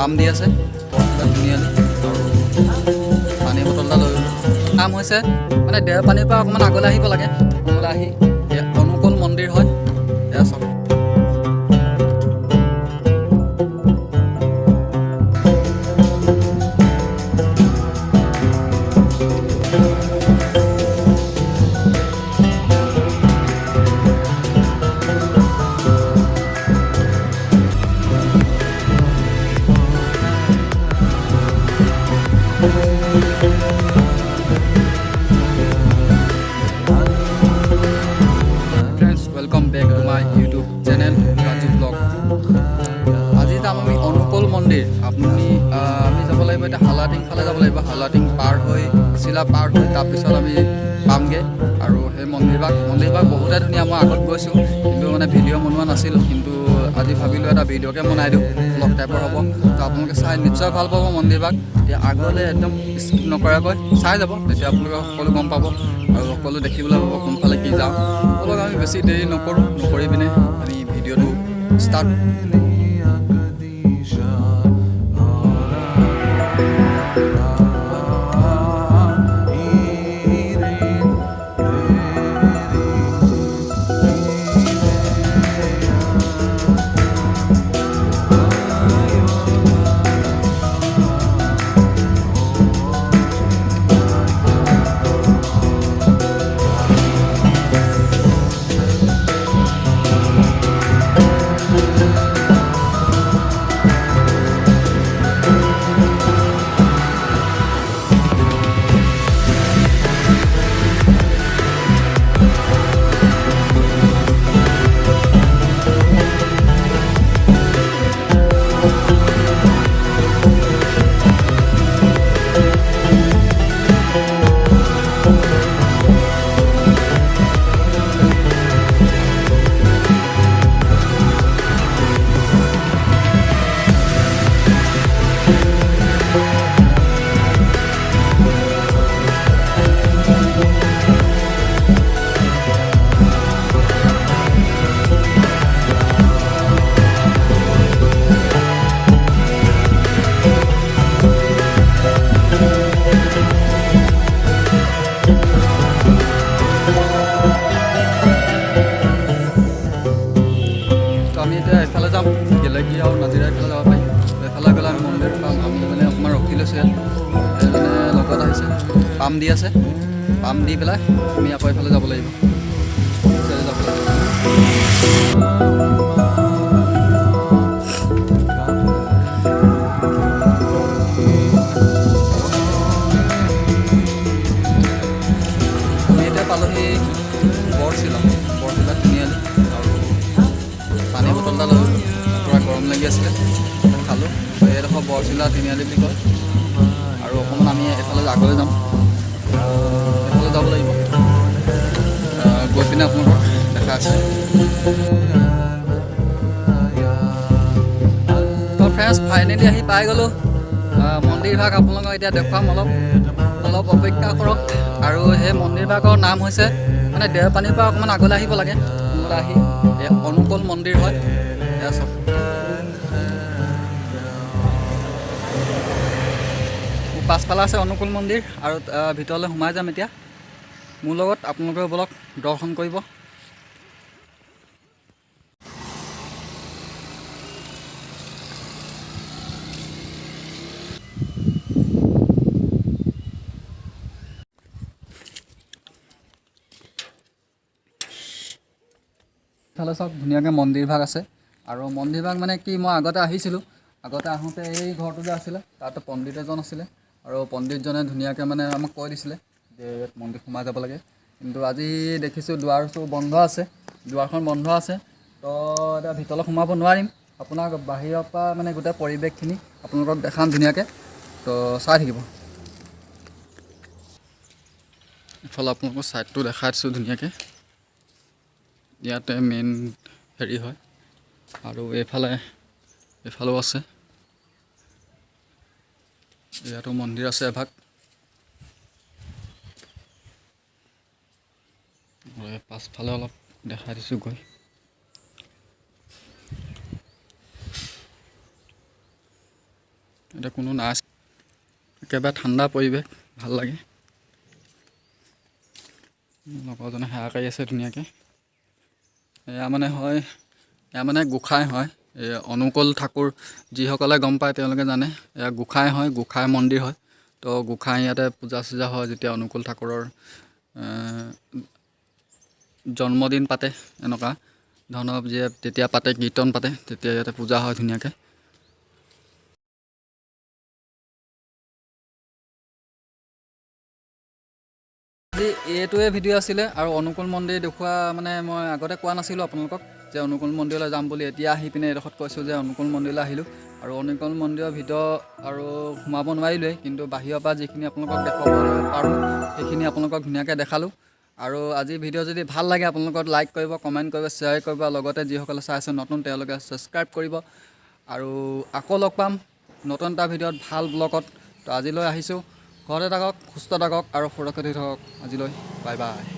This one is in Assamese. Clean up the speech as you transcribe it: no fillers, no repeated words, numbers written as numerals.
পাম দি আছে ধুনীয়ালি আৰু পানী বটল এটা লৈ কাম হৈছে মানে দেওৰ পানীৰ পৰা অকণমান আগলৈ আহিব লাগে আগলৈ আহি অনুকূল মন্দিৰ হয় এয়া চাওক welcome back to my YouTube channel Raju blog আজি যাম আমি অনুকূল মন্দিৰ আপুনি আমি যাব লাগিব এতিয়া হালাটিং ফালে যাব লাগিব হালাটিং পাৰ হৈ চিলা পাৰ হৈ তাৰপিছত আমি পামগৈ আৰু সেই মন্দিৰভাগ বহুতেই ধুনীয়া মই আগত গৈছোঁ কিন্তু মানে ভিডিঅ' বনোৱা নাছিলোঁ কিন্তু আজি ভাবিলোঁ এটা ভিডিঅ'কে বনাই দিওঁ ব্লগ টাইপৰ হ'ব তো আপোনালোকে চাই নিশ্চয় ভাল পাব মন্দিৰভাগ এতিয়া আগলৈ একদম স্কিপ নকৰাকৈ চাই যাব তেতিয়া আপোনালোকে সকলো গম পাব আৰু সকলো দেখিবলৈ পাব কোনফালে কি যাওঁ সকলোক আমি বেছি দেৰি নকৰি পিনে আমি ভিডিঅ'টো ষ্টাৰ্ট আমি এতিয়া এফালে যাম গেলেকী আৰু নাজিৰা এফালে যাব পাৰিম এফালে গ'লে আমি মন্দিৰ পাম আমি মানে অকণমান ৰখি লৈছোঁ ইয়াত মানে লগত আহিছে পাম দি আছে পাম দি পেলাই আমি আকৌ এফালে যাব লাগিব যাব আমি এতিয়া পালোহি বৰচিলা তিনিআলি পানী বটল এটা লৈ পূৰা গৰম লাগি আছিলে খালোঁ এইডোখৰ বৰচিলা তিনিআলি বুলি কয় আৰু অকণমান আমি এফালে আগলৈ যাম এফালে যাব লাগিব গৈ পিনে আপোনালোকক দেখা আছে তো ফ্ৰেণ্ডছ ফাইনেলি আহি পাই গ'লোঁ মন্দিৰভাগ আপোনালোকক এতিয়া দেখুৱাম অলপ অপেক্ষা কৰক আৰু সেই মন্দিৰভাগৰ নাম হৈছে মানে দেওৰ পানীৰ পৰা অকণমান আগলৈ আহিব লাগে আগলৈ আহি অনুকূল মন্দিৰ হয় এয়া চাওক পাছফালে আছে অনুকূল মন্দিৰ আৰু ভিতৰলৈ সোমাই যাম এতিয়া মোৰ লগত আপোনালোকে বলক দৰ্শন কৰিব ইফালে চাওক ধুনীয়াকৈ মন্দিৰভাগ আছে আৰু মন্দিৰভাগ মানে কি মই আগতে আহিছিলোঁ আগতে আহোঁতে এই ঘৰটো যে আছিলে তাত পণ্ডিত এজন আছিলে আৰু পণ্ডিতজনে ধুনীয়াকৈ মানে আমাক কৈ দিছিলে যে ইয়াত মন্দিৰ সোমাই যাব লাগে কিন্তু আজি দেখিছোঁ দুৱাৰটো বন্ধ আছে দুৱাৰখন বন্ধ আছে তো এতিয়া ভিতৰলৈ সোমাব নোৱাৰিম আপোনাক বাহিৰৰ পৰা মানে গোটেই পৰিৱেশখিনি আপোনালোকক দেখাম ধুনীয়াকৈ তো চাই থাকিব ইফালে আপোনালোকৰ ছাইডটো দেখাই দিছোঁ ধুনীয়াকৈ ইয়াতে মেইন হেৰি হয় আৰু এইফালেও আছে ইয়াতো মন্দিৰ আছে এভাগ পাছফালে অলপ দেখাই দিছোঁ গৈ এতিয়া কোনো নাই, একেবাৰে ঠাণ্ডা পৰিৱেশ, ভাল লাগে। লগৰজনে সেৱা কৰি আছে ধুনীয়াকৈ। এয়া মানে গোঁসাই হয়, এই অনুকূল ঠাকুৰ যিসকলে গম পায় তেওঁলোকে জানে, এয়া গোঁসাই হয়, গোঁসাই মন্দিৰ হয়। তো গোঁসাই ইয়াতে পূজা চূজা হয় যেতিয়া অনুকূল ঠাকুৰৰ জন্মদিন পাতে, এনেকুৱা ধৰণৰ তেতিয়া পাতে, কীৰ্তন পাতে, তেতিয়া ইয়াতে পূজা হয় ধুনীয়াকৈ। আজি এইটোৱে ভিডিঅ' আছিলে, আৰু অনুকূল মন্দিৰ দেখুওৱা মানে মই আগতে কোৱা নাছিলোঁ আপোনালোকক যে অনুকূল মন্দিৰলৈ যাম বুলি। এতিয়া আহি পিনে এইডোখৰত কৈছোঁ যে অনুকূল মন্দিৰলৈ আহিলোঁ, আৰু অনুকূল মন্দিৰৰ ভিতৰত আৰু সোমাব নোৱাৰিলোৱেই, কিন্তু বাহিৰৰ পৰা যিখিনি আপোনালোকক দেখুৱাবলৈ পাৰোঁ সেইখিনি আপোনালোকক ধুনীয়াকৈ দেখালোঁ। আৰু আজি ভিডিঅ' যদি ভাল লাগে আপোনালোকক লাইক কৰিব, কমেণ্ট কৰিব, শ্বেয়াৰ কৰিব, লগতে যিসকলে চাই আছে নতুন তেওঁলোকে ছাবস্ক্ৰাইব কৰিব। আৰু আকৌ লগ পাম নতুন এটা ভিডিঅ'ত, ভাল ব্লগত। তো আজিলৈ আহিছোঁ, ঘৰতে থাকক, সুস্থ থাকক আৰু সুৰক্ষিত থাকক। আজিলৈ বাই বাই।